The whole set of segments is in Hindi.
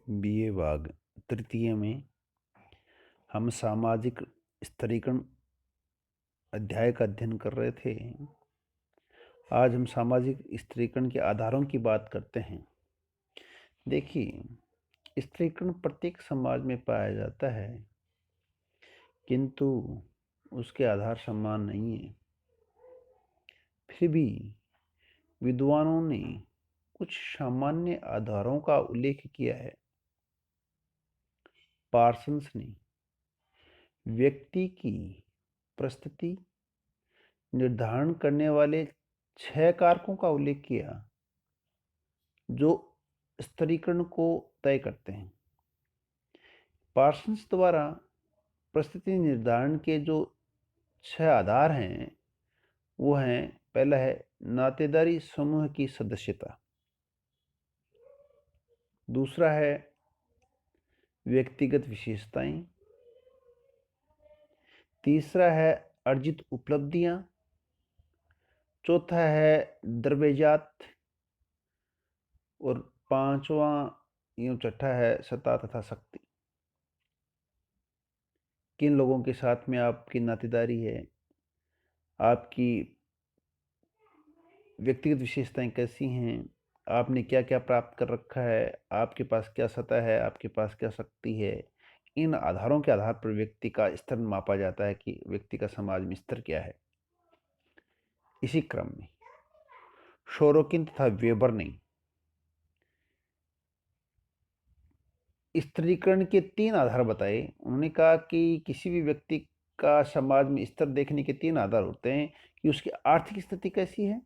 बीए भाग तृतीय में हम सामाजिक स्तरीकरण अध्याय का अध्ययन कर रहे थे। आज हम सामाजिक स्तरीकरण के आधारों की बात करते हैं। देखिए, स्तरीकरण प्रत्येक समाज में पाया जाता है, किंतु उसके आधार समान नहीं है। फिर भी विद्वानों ने कुछ सामान्य आधारों का उल्लेख किया है। पार्सन्स ने व्यक्ति की परिस्थिति निर्धारण करने वाले 6 कारकों का उल्लेख किया जो स्तरीकरण को तय करते हैं। पार्सन्स द्वारा परिस्थिति निर्धारण के जो 6 आधार हैं वो हैं, पहला है नातेदारी समूह की सदस्यता, दूसरा है व्यक्तिगत विशेषताएं, तीसरा है अर्जित उपलब्धियां, चौथा है द्रव्यजात और पांचवा एवं छठा है सत्ता तथा शक्ति। किन लोगों के साथ में आपकी नातेदारी है, आपकी व्यक्तिगत विशेषताएं कैसी हैं, आपने क्या क्या प्राप्त कर रखा है, आपके पास क्या सत्ता है, आपके पास क्या शक्ति है। इन आधारों के आधार पर व्यक्ति का स्तर मापा जाता है कि व्यक्ति का समाज में स्तर क्या है। इसी क्रम में सोरोकिन तथा वेबर ने स्तरीकरण के 3 आधार बताए। उन्होंने कहा कि किसी भी व्यक्ति का समाज में स्तर देखने के 3 आधार होते हैं कि उसकी आर्थिक स्थिति कैसी है,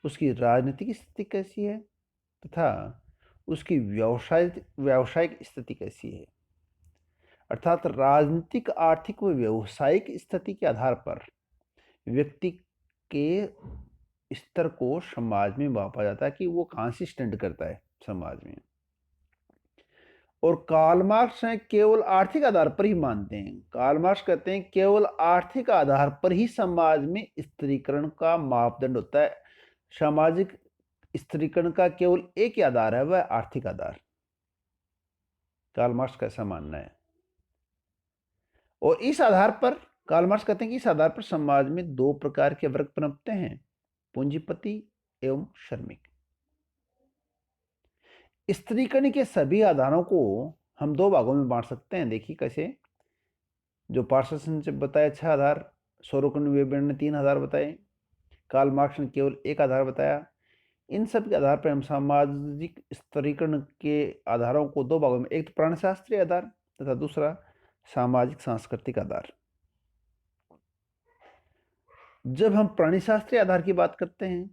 उसकी राजनीतिक स्थिति कैसी है तथा उसकी व्यावसायिक स्थिति कैसी है। अर्थात राजनीतिक, आर्थिक व व्यावसायिक स्थिति के आधार पर व्यक्ति के स्तर को समाज में मापा जाता है कि वो कहाँ से स्टैंड करता है समाज में। और कार्ल मार्क्स हैं केवल आर्थिक आधार पर ही मानते हैं। कार्ल मार्क्स कहते हैं केवल आर्थिक आधार पर ही समाज में स्तरीकरण का मापदंड होता है। सामाजिक स्तरीकरण का केवल एक ही आधार है, वह आर्थिक आधार। कार्ल मार्क्स का ऐसा मानना है। और इस आधार पर कार्ल मार्क्स कहते हैं कि इस आधार पर समाज में 2 प्रकार के वर्ग पनपते हैं, पूंजीपति एवं श्रमिक। स्तरीकरण के सभी आधारों को हम 2 भागों में बांट सकते हैं। देखिए कैसे, जो पार्सन से बताया 6 आधार, सोरोकिन वेबर ने 3 आधार बताए, कार्ल मार्क्स ने केवल 1 आधार बताया। इन सब के आधार पर हम सामाजिक स्तरीकरण के आधारों को 2 भागों में, एक तो प्राणीशास्त्रीय आधार तथा दूसरा सामाजिक सांस्कृतिक आधार। जब हम प्राणीशास्त्रीय आधार की बात करते हैं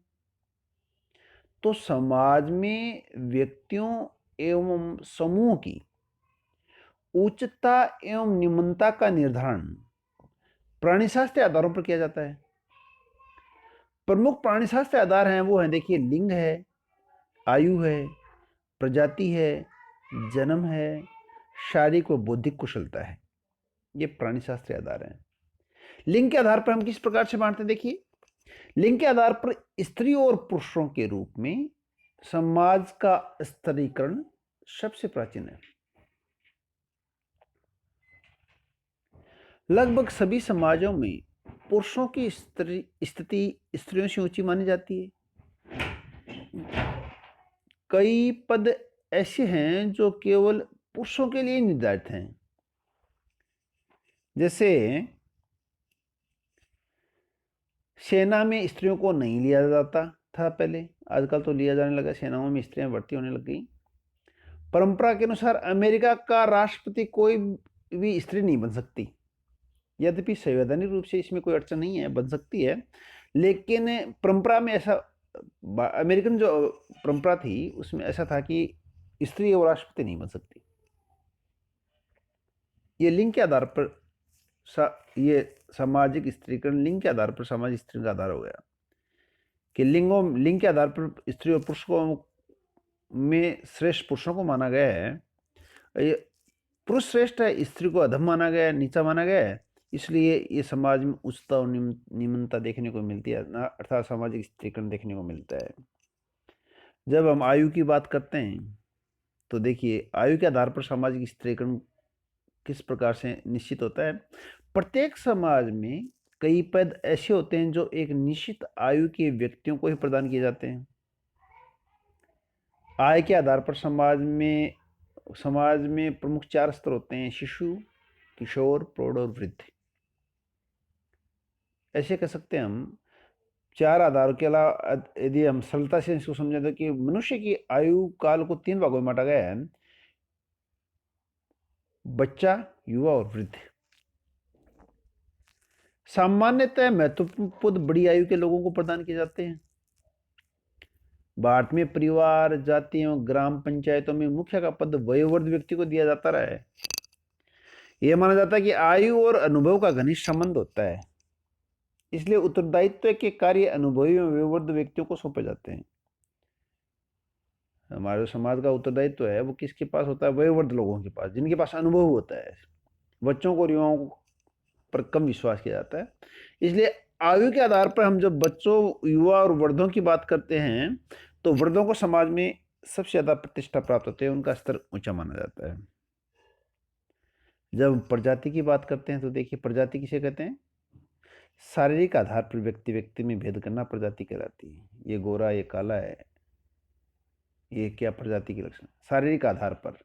तो समाज में व्यक्तियों एवं समूह की उच्चता एवं निम्नता का निर्धारण प्राणीशास्त्रीय आधारों पर किया जाता है। प्रमुख प्राणीशास्त्रीय आधार हैं वो हैं, देखिए, लिंग है, आयु है, प्रजाति है, जन्म है, शारीरिक व बौद्धिक कुशलता है। ये प्राणीशास्त्रीय आधार हैं। लिंग के आधार पर हम किस प्रकार से बांटते हैं, देखिए, लिंग के आधार पर स्त्रियों और पुरुषों के रूप में समाज का स्तरीकरण सबसे प्राचीन है। लगभग सभी समाजों में पुरुषों की स्थिति स्त्रियों से ऊंची मानी जाती है। कई पद ऐसे हैं जो केवल पुरुषों के लिए निर्धारित हैं। जैसे सेना में स्त्रियों को नहीं लिया जाता था पहले, आजकल तो लिया जाने लगा, सेनाओं में स्त्रियां भर्ती होने लग गई। परंपरा के अनुसार अमेरिका का राष्ट्रपति कोई भी स्त्री नहीं बन सकती। यद्यपि संवैधानिक रूप से इसमें कोई अड़चन नहीं है, बन सकती है, लेकिन परंपरा में ऐसा, अमेरिकन जो परंपरा थी उसमें ऐसा था कि स्त्री और राष्ट्रपति नहीं बन सकती। ये लिंग के आधार पर ये सामाजिक स्तरीकरण लिंग के आधार पर सामाजिक स्तरीकरण का आधार हो गया कि लिंग के आधार पर स्त्री और पुरुषों में श्रेष्ठ पुरुषों को माना गया है। ये पुरुष श्रेष्ठ है, स्त्री को अधम माना गया है, नीचा माना गया है। इसलिए ये समाज में उच्चता और निम्नता देखने को मिलती है, अर्थात सामाजिक स्तरीकरण देखने को मिलता है। जब हम आयु की बात करते हैं तो देखिए, आयु के आधार पर सामाजिक स्त्रीकरण किस प्रकार से निश्चित होता है। प्रत्येक समाज में कई पद ऐसे होते हैं जो एक निश्चित आयु के व्यक्तियों को ही प्रदान किए जाते हैं। आय के आधार पर समाज में प्रमुख 4 स्तर होते हैं: शिशु, किशोर, प्रौढ़ और वृद्ध। ऐसे कह सकते हैं हम 4 आधारों के अलावा यदि हम सरलता से इसको समझें तो कि मनुष्य की आयु काल को 3 भागों में बांटा गया है: बच्चा, युवा और वृद्ध। सामान्यतः महत्वपूर्ण पद बड़ी आयु के लोगों को प्रदान किए जाते हैं। भारत में परिवार, जातियों, ग्राम पंचायतों में मुखिया का पद वयोवृद्ध व्यक्ति को दिया जाता रहा है। यह माना जाता है कि आयु और अनुभव का घनिष्ठ संबंध होता है, इसलिए उत्तरदायित्व के कार्य अनुभवी और वयोवृद्ध व्यक्तियों को सौंपे जाते हैं। हमारे समाज का उत्तरदायित्व है वो किसके पास होता है? वयोवृद्ध लोगों के पास, जिनके पास अनुभव होता है। बच्चों को और युवाओं पर कम विश्वास किया जाता है। इसलिए आयु के आधार पर हम जब बच्चों, युवा और वृद्धों की बात करते हैं तो वृद्धों को समाज में सबसे ज्यादा प्रतिष्ठा प्राप्त होती है, उनका स्तर ऊंचा माना जाता है। जब हम प्रजाति की बात करते हैं तो देखिए, प्रजाति किसे कहते हैं? शारीरिक आधार पर व्यक्ति व्यक्ति में भेद करना प्रजाति कहलाती है। ये गोरा, ये काला है, ये क्या प्रजाति के लक्षण? शारीरिक आधार पर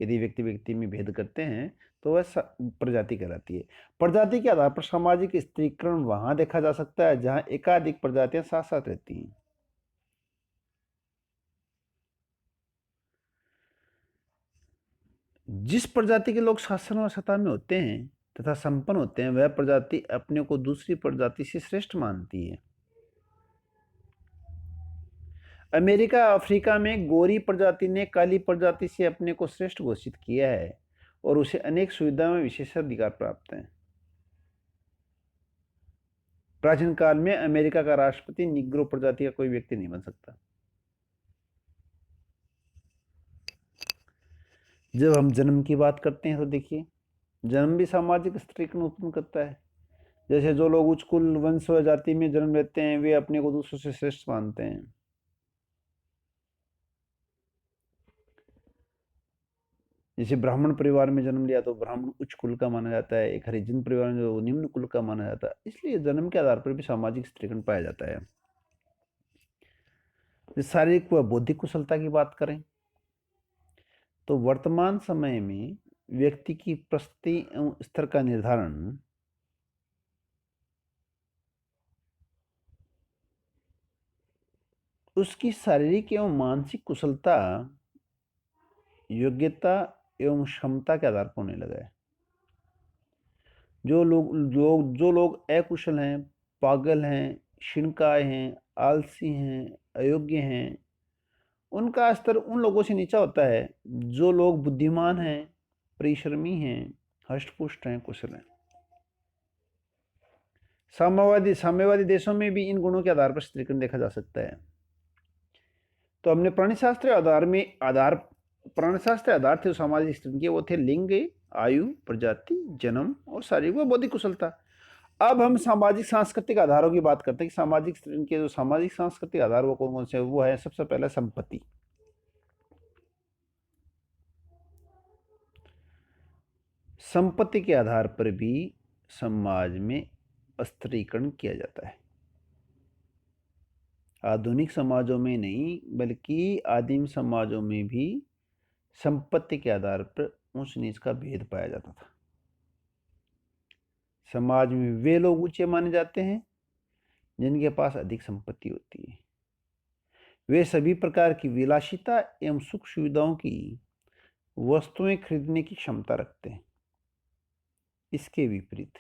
यदि व्यक्ति व्यक्ति में भेद करते हैं तो वह प्रजाति कहलाती है। प्रजाति के आधार पर सामाजिक स्त्रीकरण वहां देखा जा सकता है जहां एकाधिक प्रजातियां साथ साथ रहती हैं। जिस प्रजाति के लोग शासन और सत्ता में होते हैं तथा संपन्न होते हैं, वह प्रजाति अपने को दूसरी प्रजाति से श्रेष्ठ मानती है। अमेरिका, अफ्रीका में गोरी प्रजाति ने काली प्रजाति से अपने को श्रेष्ठ घोषित किया है और उसे अनेक सुविधाओं में विशेषाधिकार प्राप्त हैं। प्राचीन काल में अमेरिका का राष्ट्रपति निग्रो प्रजाति का कोई व्यक्ति नहीं बन सकता। जब हम जन्म की बात करते हैं तो देखिए, जन्म भी सामाजिक स्त्रीकरण उत्पन्न करता है। जैसे जो लोग उच्च कुल, वंश व जाति में जन्म लेते हैं वे अपने को दूसरों से श्रेष्ठ मानते हैं। जैसे ब्राह्मण परिवार में जन्म लिया तो ब्राह्मण उच्च कुल का माना जाता है, एक हरिजन परिवार में जो निम्न कुल का माना जाता है। इसलिए जन्म के आधार पर भी सामाजिक स्त्रीकरण पाया जाता है। शारीरिक व बौद्धिक कुशलता की बात करें तो वर्तमान समय में व्यक्ति की प्रस्तुति एवं स्तर का निर्धारण उसकी शारीरिक एवं मानसिक कुशलता, योग्यता एवं क्षमता के आधार पर होने लगा है। जो लोग अकुशल हैं, पागल हैं, क्षीणकाय हैं, आलसी हैं, अयोग्य हैं, उनका स्तर उन लोगों से नीचा होता है। जो लोग बुद्धिमान हैं, परिश्रमी हैं, हष्टपुष्ट हैं, कुशल हैं। साम्यवादी देशों में भी इन गुणों के आधार पर स्त्रीकरण देखा जा सकता है। तो हमने प्राणीशास्त्रीय आधार थे सामाजिक स्त्रीकरण के, वो थे लिंग, आयु, प्रजाति, जन्म और शारीरिक व बौद्धिक कुशलता। अब हम सामाजिक सांस्कृतिक आधारों की बात करते हैं कि सामाजिक स्त्रीकरण के जो सामाजिक सांस्कृतिक आधार वो कौन कौन से? वो है सबसे पहले संपत्ति। संपत्ति के आधार पर भी समाज में स्त्रीकरण किया जाता है। आधुनिक समाजों में नहीं बल्कि आदिम समाजों में भी संपत्ति के आधार पर ऊंच नीच का भेद पाया जाता था। समाज में वे लोग ऊंचे माने जाते हैं जिनके पास अधिक संपत्ति होती है। वे सभी प्रकार की विलासिता एवं सुख सुविधाओं की वस्तुएं खरीदने की क्षमता रखते हैं। इसके विपरीत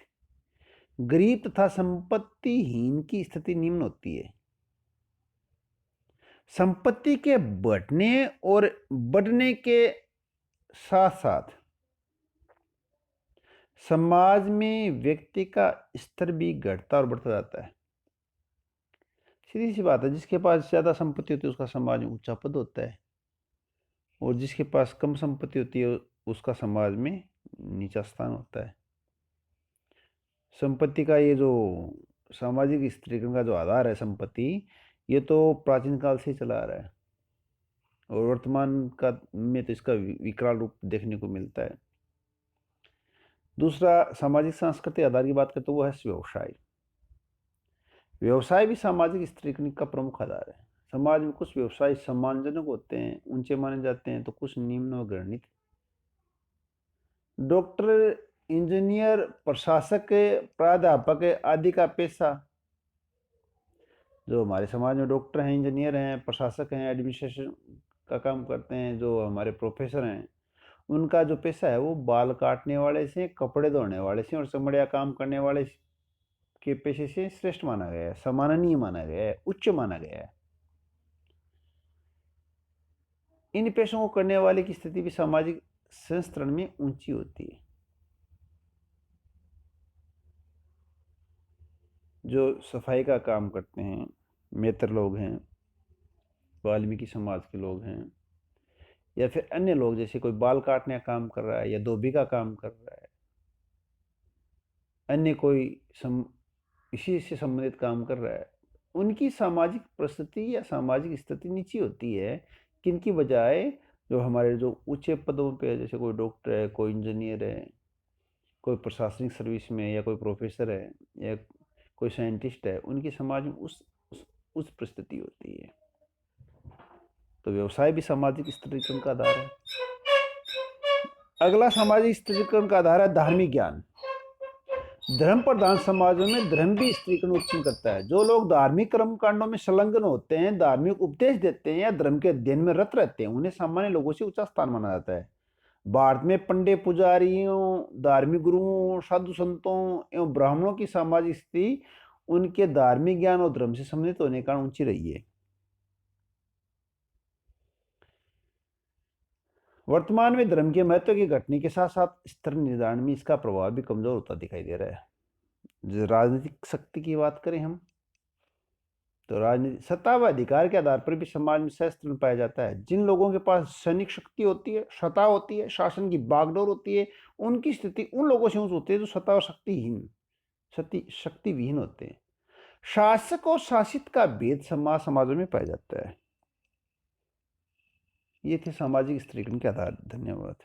गरीब तथा संपत्तिहीन की स्थिति निम्न होती है। संपत्ति के बढ़ने और बढ़ने के साथ साथ समाज में व्यक्ति का स्तर भी घटता और बढ़ता जाता है। सीधी सी बात है, जिसके पास ज्यादा संपत्ति होती है उसका समाज में ऊंचा पद होता है, और जिसके पास कम संपत्ति होती है उसका समाज में नीचा स्थान होता है। संपत्ति का ये जो सामाजिक स्त्रीकरण का जो आधार है संपत्ति, ये तो प्राचीन काल से ही चला आ रहा है। और वर्तमान का में तो इसका विकराल रूप देखने को मिलता है। दूसरा, सामाजिक सांस्कृतिक आधार की बात करते तो वो है व्यवसाय। व्यवसाय भी सामाजिक स्थिरीकरण का प्रमुख आधार है। समाज में कुछ व्यवसाय सम्मानजनक होते हैं, ऊंचे माने जाते हैं, तो कुछ निम्न व घृणित। डॉक्टर, इंजीनियर, प्रशासक, प्राध्यापक आदि का पेशा, जो हमारे समाज में डॉक्टर हैं, इंजीनियर हैं, प्रशासक हैं, एडमिनिस्ट्रेशन का काम करते हैं, जो हमारे प्रोफेसर हैं, उनका जो पेशा है वो बाल काटने वाले से, कपड़े धोने वाले से और चमड़िया काम करने वाले के पेशे से श्रेष्ठ माना गया है, सम्माननीय माना गया है, उच्च माना गया है। इन पेशों को करने वाले की स्थिति भी सामाजिक संस्तरण में ऊंची होती है। जो सफाई का काम करते हैं, मेत्र लोग हैं, वाल्मीकि समाज के लोग हैं, या फिर अन्य लोग, जैसे कोई बाल काटने का काम कर रहा है या धोबी का काम कर रहा है, अन्य कोई इसी से संबंधित काम कर रहा है, उनकी सामाजिक परिस्थिति या सामाजिक स्थिति नीची होती है। किनकी बजाय जो हमारे जो ऊंचे पदों पे, जैसे कोई डॉक्टर है, कोई इंजीनियर है, कोई प्रशासनिक सर्विस में, या कोई प्रोफेसर है, या कोई साइंटिस्ट है, उनकी समाज में उस परिस्थिति होती है। तो व्यवसाय भी सामाजिक स्थिरीकरण का आधार है। अगला सामाजिक स्थिरीकरण का आधार है धार्मिक ज्ञान। धर्म प्रधान समाजों में धर्म भी स्त्रीकरण उत्पन्न करता है। जो लोग धार्मिक कर्म कांडों में संलग्न होते हैं, धार्मिक उपदेश देते हैं या धर्म के अध्ययन में रत रहते हैं, उन्हें सामान्य लोगों से ऊंचा स्थान माना जाता है। भारत में पंडित, पुजारियों, धार्मिक गुरुओं, साधु संतों एवं ब्राह्मणों की सामाजिक स्थिति उनके धार्मिक ज्ञान और धर्म से संबंधित होने के कारण ऊंची रही है। वर्तमान में धर्म के महत्व की घटने के साथ साथ स्तर निर्धारण में इसका प्रभाव भी कमजोर होता दिखाई दे रहा है। राजनीतिक शक्ति की बात करें हम, तो राजनीति सत्ता व अधिकार के आधार पर भी समाज में सहस्त्र पाया जाता है। जिन लोगों के पास सैनिक शक्ति होती है, सत्ता होती है, शासन की बागडोर होती है, उनकी स्थिति उन लोगों से ऊंच होती है जो सत्ता और शक्तिविहीन होते हैं। शासक और शासित का भेद समाजों में पाया जाता है। ये थे सामाजिक स्थिरीकरण के आधार। धन्यवाद।